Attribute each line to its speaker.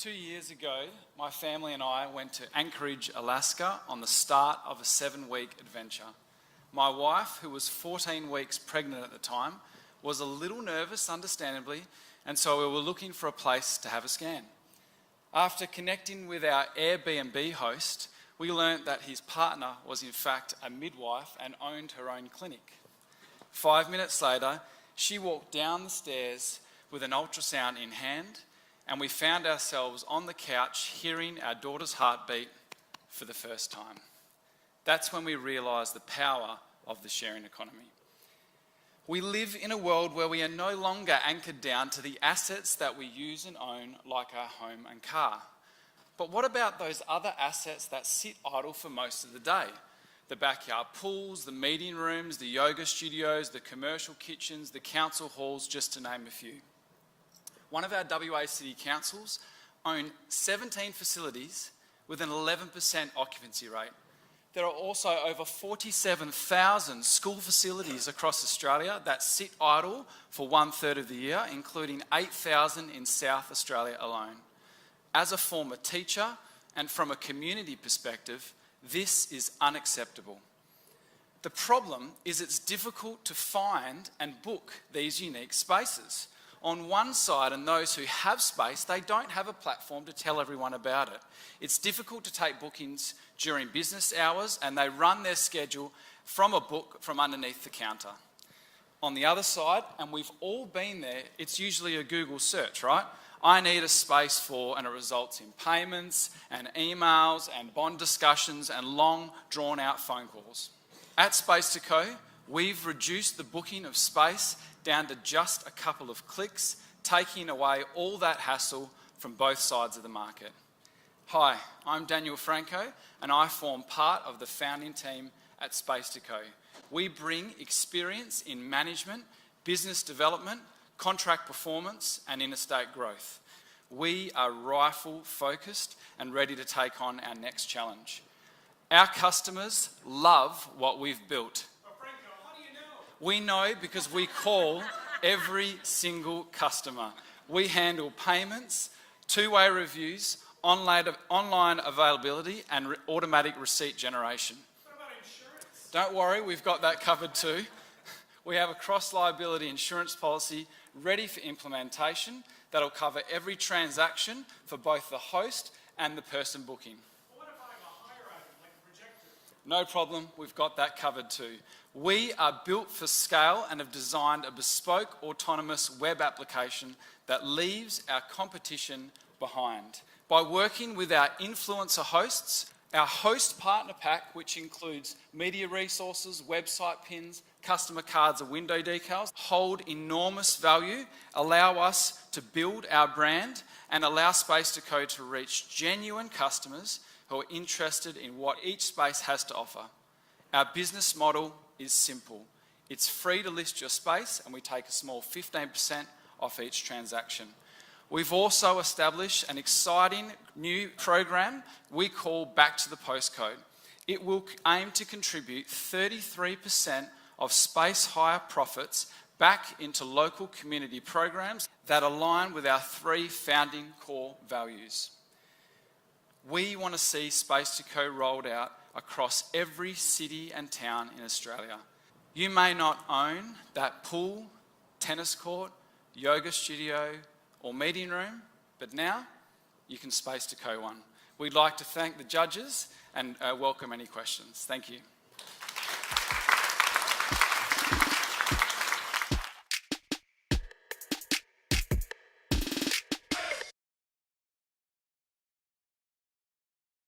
Speaker 1: 2 years ago, my family and I went to Anchorage, Alaska on the start of a 7-week adventure. My wife, who was 14 weeks pregnant at the time, was a little nervous, understandably, and so we were looking for a place to have a scan. After connecting with our Airbnb host, we learnt that his partner was in fact a midwife and owned her own clinic. 5 minutes later, she walked down the stairs with an ultrasound in hand, and we found ourselves on the couch hearing our daughter's heartbeat for the first time. That's when we realised the power of the sharing economy. We live in a world where we are no longer anchored down to the assets that we use and own, like our home and car. But what about those other assets that sit idle for most of the day? The backyard pools, the meeting rooms, the yoga studios, the commercial kitchens, the council halls, just to name a few. One of our WA city councils own 17 facilities with an 11% occupancy rate. There are also over 47,000 school facilities across Australia that sit idle for 1/3 of the year, including 8,000 in South Australia alone. As a former teacher and from a community perspective, this is unacceptable. The problem is it's difficult to find and book these unique spaces. On one side, and those who have space, they don't have a platform to tell everyone about it. It's difficult to take bookings during business hours, and they run their schedule from a book from underneath the counter. On the other side, and we've all been there, it's usually a Google search, right? I need a space for, and it results in payments and emails and bond discussions and long drawn-out phone calls. At SpacetoCo, we've reduced the booking of space down to just a couple of clicks, taking away all that hassle from both sides of the market. Hi, I'm Daniel Franco, and I form part of the founding team at SpacetoCo. We bring experience in management, business development, contract performance, and interstate growth. We are rifle-focused and ready to take on our next challenge. Our customers love what we've built. We know because we call every single customer. We handle payments, two-way reviews, online availability, and automatic receipt generation.
Speaker 2: What about insurance?
Speaker 1: Don't worry, we've got that covered too. We have a cross-liability insurance policy ready for implementation that'll cover every transaction for both the host and the person booking.
Speaker 2: What if I have a higher item, like a projector?
Speaker 1: No problem, we've got that covered too. We are built for scale and have designed a bespoke autonomous web application that leaves our competition behind. By working with our influencer hosts, our host partner pack, which includes media resources, website pins, customer cards and window decals, hold enormous value, allow us to build our brand and allow SpacetoCo to reach genuine customers who are interested in what each space has to offer. Our business model is simple. It's free to list your space, and we take a small 15% off each transaction. We've also established an exciting new program we call Back to the Postcode. It will aim to contribute 33% of space hire profits back into local community programs that align with our 3 founding core values. We want to see SpacetoCo rolled out across every city and town in Australia. You may not own that pool, tennis court, yoga studio, or meeting room, but now you can SpacetoCo one. We'd like to thank the judges and welcome any questions. Thank you.